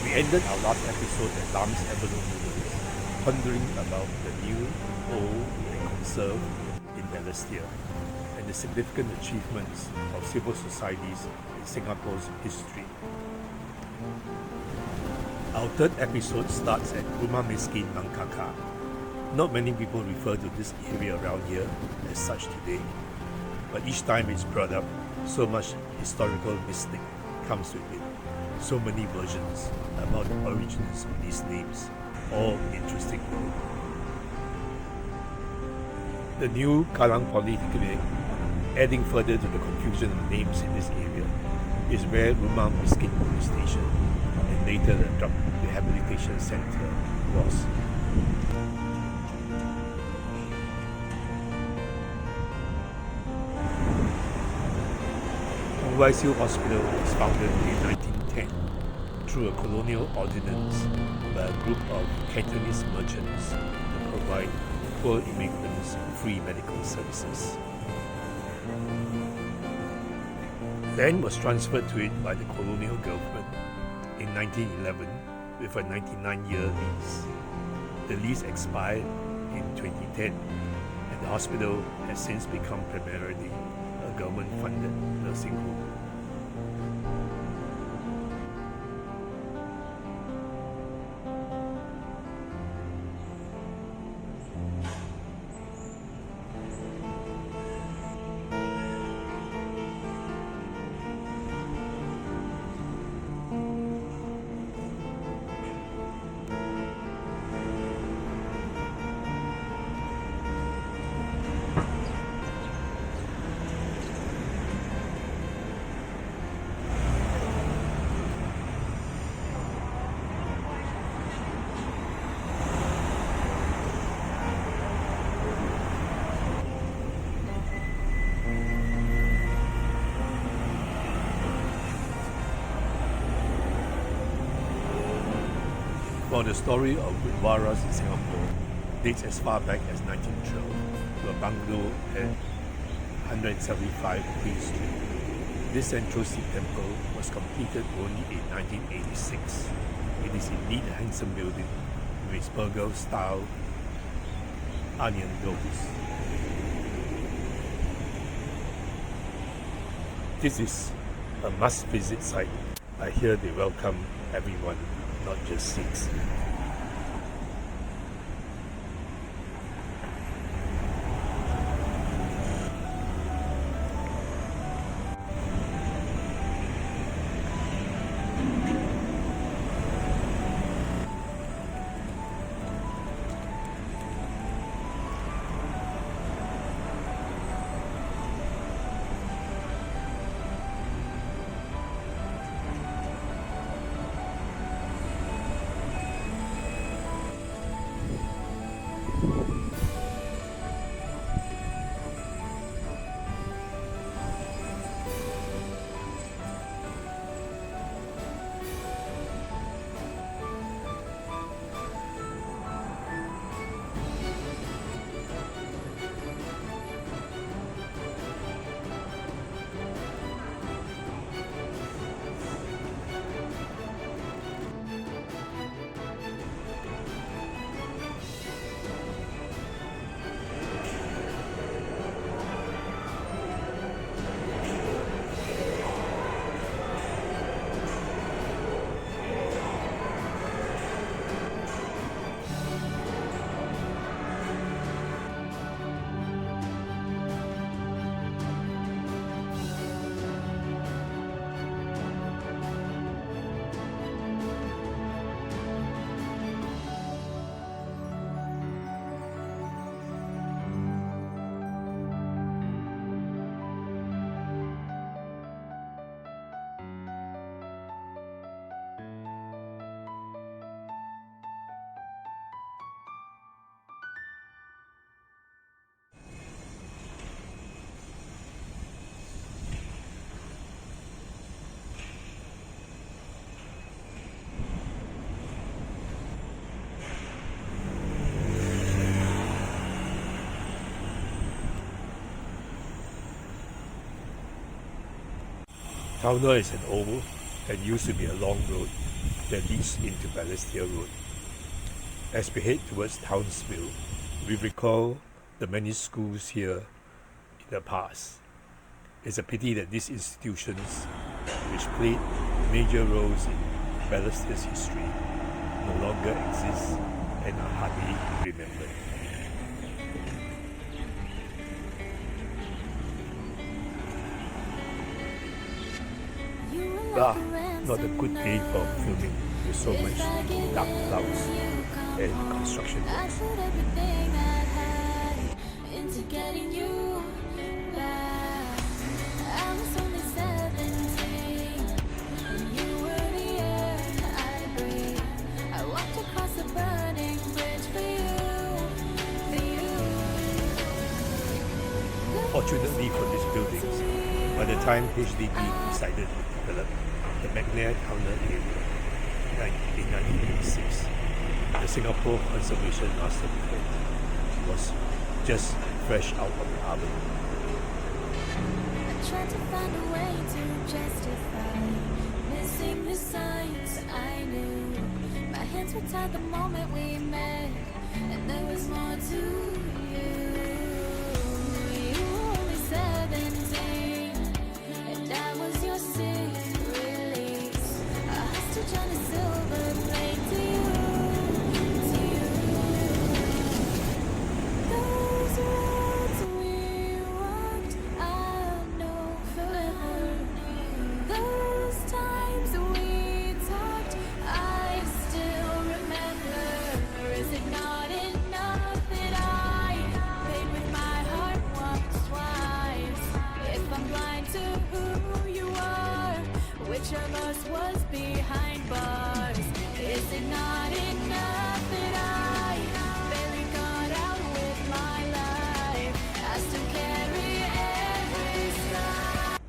We ended our last episode at Lam's Avenue Noodles, pondering about the new, old and conserved in Balestier and the significant achievements of civil societies in Singapore's history. Our third episode starts at Rumah Miskin Mang Kakak. Not many people refer to this area around here as such today, but each time it's brought up, so much historical mystic comes with it. So many versions about the origins of these names, all interesting though. The new Kallang Polyclinic, adding further to the confusion of names in this area, is where Rumah Miskin Police Station and later the Drug Rehabilitation Centre was. Kwong Wai Shiu Hospital was founded in 1910 through a colonial ordinance by a group of Cantonese merchants to provide poor immigrants free medical services. Land was transferred to it by the colonial government in 1911 with a 99-year lease. The lease expired in 2010 and the hospital has since become primarily a government-funded nursing home. While the story of Gurdwaras in Singapore dates as far back as 1912 to a bungalow at 175 Queen Street, this Central Sikh temple was completed only in 1986. It is indeed a handsome building with its burger-style onion domes. This is a must-visit site. I hear they welcome everyone, not just Sikhs. Townville is an old and used to be a long road that leads into Balestier Road. As we head towards Townville, we recall the many schools here in the past. It's a pity that these institutions, which played major roles in Balestier's history, no longer exist and are hardly remembered. Not a good day for filming with so much dark clouds and construction works. Fortunately for these buildings, by the time HDB decided to develop the McNair area in 1986, the Singapore Conservation Master Plan was just fresh out of the oven. I tried to find a way to justify missing the signs I knew. My hands were tied the moment we met, and there was more to you. You were only 17, and I was your sick release. A hostage on a silver plate to you, to you. Those roads we walked, I'll know forever. Those times we talked, I still remember. Is it not enough that I paid with my heart once, twice? If I'm blind to who you are, which of us was behind bars? Is it not enough that I barely got out with my life? I still carry every scar.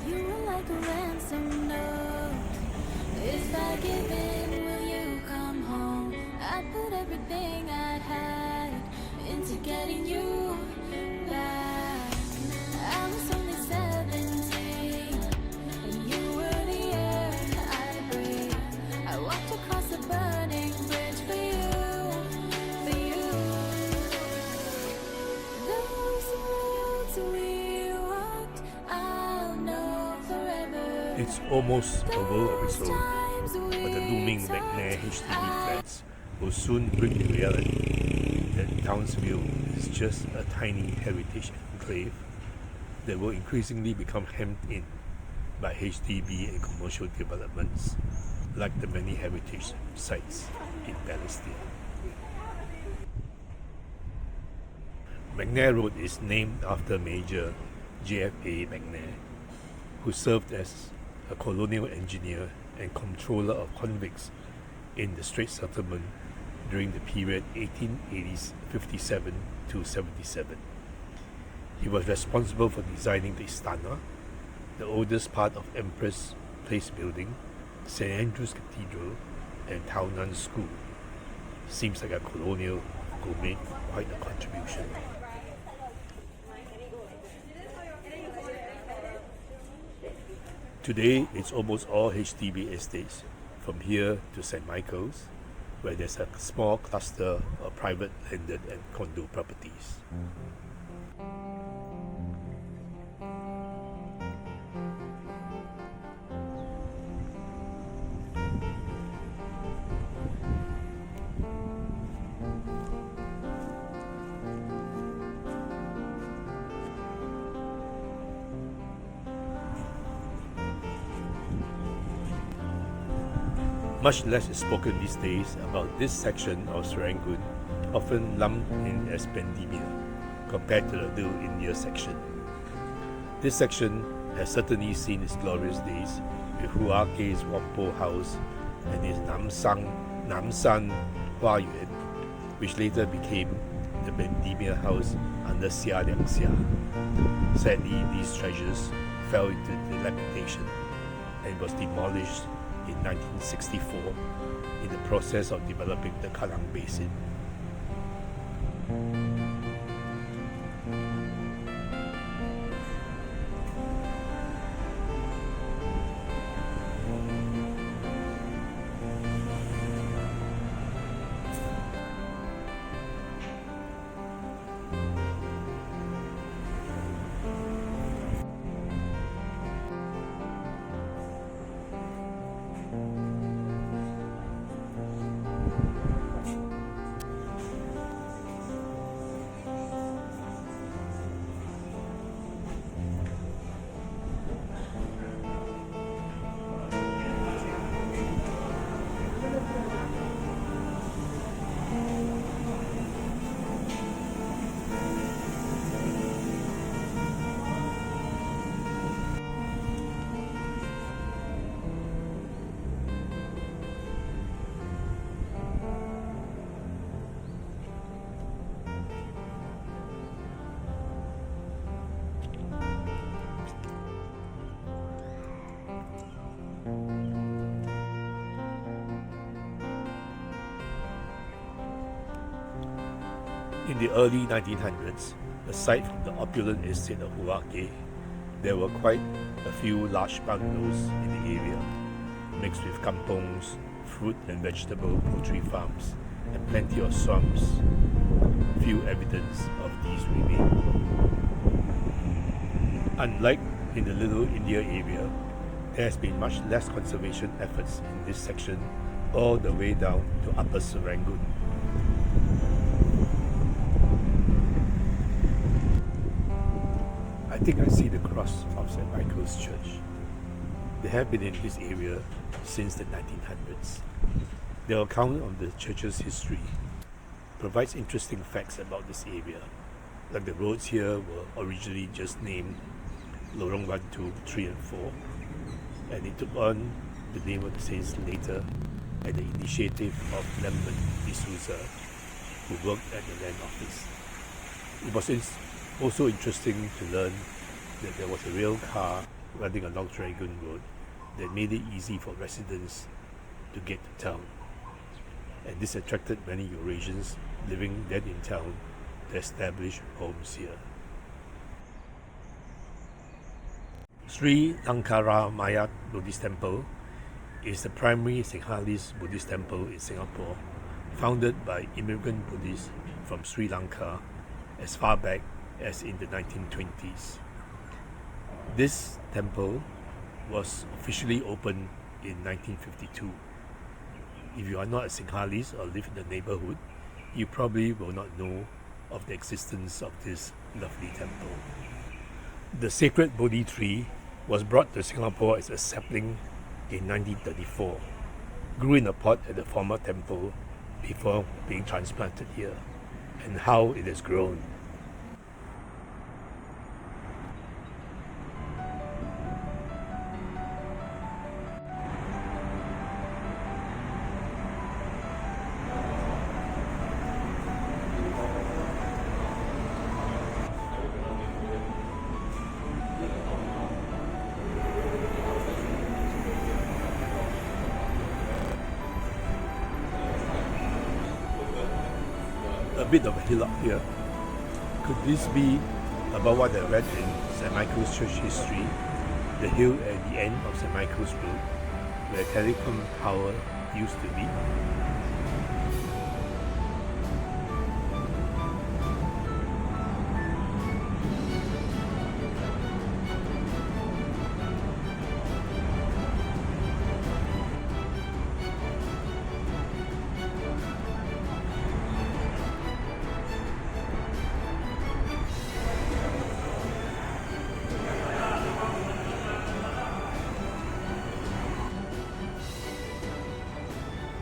You were like a ransom note. If I give in, will you come home? I put everything I had into getting you back. I was only 17, and you were the air I breathed. I walked across a burning bridge for you, for you. Those roads we walked, I'll know forever. It's almost a world of its own, but the looming McNair HDB flats will soon bring the reality that Townsville is just a tiny heritage enclave that will increasingly become hemmed in by HDB and commercial developments, like the many heritage sites in Balestier. McNair Road is named after Major JFA McNair, who served as a colonial engineer and controller of convicts in the Straits Settlement during the period 1857 to 77. He was responsible for designing the Istana, the oldest part of Empress Place Building, St. Andrew's Cathedral, and Townville School. Seems like a colonial who made quite a contribution. Today, it's almost all HDB estates, from here to St. Michael's, where there's a small cluster of private landed and condo properties. Much less is spoken these days about this section of Serangoon, often lumped in as Bendemeer, compared to the Little India section. This section has certainly seen its glorious days, with Huake's Whampoa House and its Namsan Huayuan, which later became the Bendemeer House under Xia Liang Xia. Sadly, these treasures fell into dilapidation and was demolished in 1964 in the process of developing the Kallang Basin. In the early 1900s, aside from the opulent estate of Whampoa, there were quite a few large bungalows in the area, mixed with kampongs, fruit and vegetable poultry farms, and plenty of swamps. Few evidence of these remain. Unlike in the Little India area, there has been much less conservation efforts in this section all the way down to Upper Serangoon. I think I see the cross of St. Michael's Church. They have been in this area since the 1900s. Their account of the church's history provides interesting facts about this area, like the roads here were originally just named Lorong 1, 2, 3 and 4, and it took on the name of the saints later at the initiative of Lambert D'Souza, who worked at the land office. It was also interesting to learn that there was a rail car running along Serangoon Road that made it easy for residents to get to town. And this attracted many Eurasians living then in town to establish homes here. Sri Lankaramaya Buddhist Temple is the primary Sinhalese Buddhist temple in Singapore, founded by immigrant Buddhists from Sri Lanka as far back as in the 1920s. This temple was officially opened in 1952. If you are not a Sinhalese or live in the neighborhood, you probably will not know of the existence of this lovely temple. The sacred Bodhi tree was brought to Singapore as a sapling in 1934, grew in a pot at the former temple before being transplanted here, and how it has grown. A bit of a hillock here. Could this be about what I read in St. Michael's Church history, the hill at the end of St. Michael's Road, where telecom tower used to be?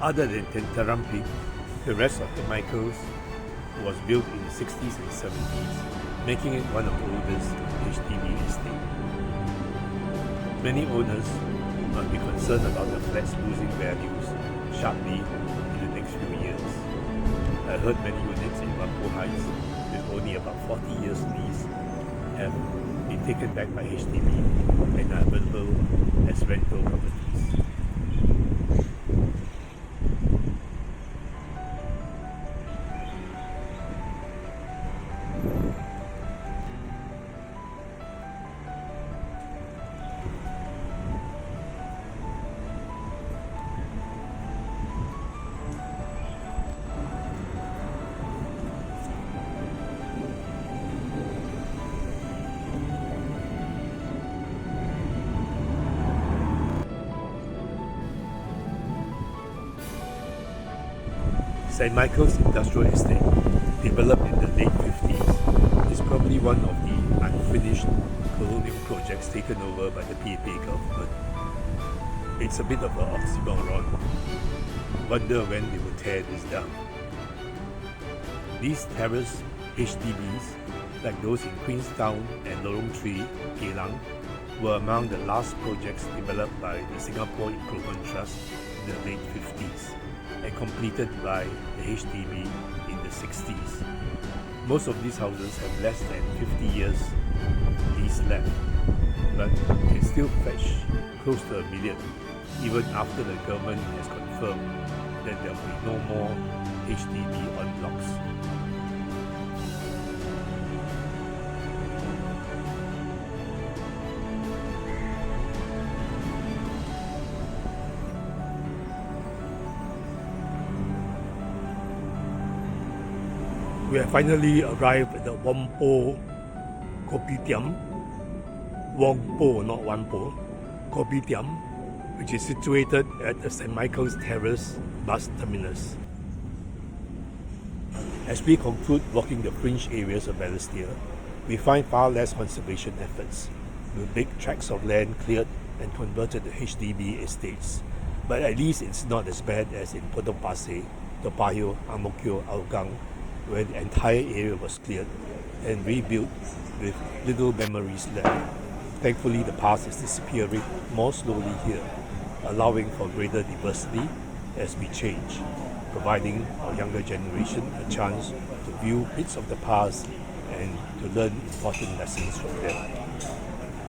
Other than Tentaram Peak, the rest of St. Michael's was built in the 60s and 70s, making it one of the oldest HDB estates. Many owners must be concerned about the flats losing values sharply in the next few years. I heard many units in Whampoa Heights with only about 40 years lease have been taken back by HDB and are available as rental properties. St. Michael's Industrial Estate, developed in the late 50s, is probably one of the unfinished colonial projects taken over by the PAP government. It's a bit of an oxymoron. Wonder when they will tear this down. These terrace HDBs, like those in Queenstown and Lorong 3, Kallang, were among the last projects developed by the Singapore Improvement Trust in the late 50s and completed by the HDB in the 60s. Most of these houses have less than 50 years lease left, but can still fetch close to $1 million, even after the government has confirmed that there will be no more HDB en blocs. We have finally arrived at the Whampoa Kopitiam, Whampoa, not Whampoa, Kopitiam, which is situated at the St. Michael's Terrace bus terminus. As we conclude walking the fringe areas of Balestier, we find far less conservation efforts, with big tracts of land cleared and converted to HDB estates. But at least it's not as bad as in Potong Pasir, Toa Payoh, Ang Mo Kio, Hougang, where the entire area was cleared and rebuilt with little memories left. Thankfully, the past is disappearing more slowly here, allowing for greater diversity as we change, providing our younger generation a chance to view bits of the past and to learn important lessons from them.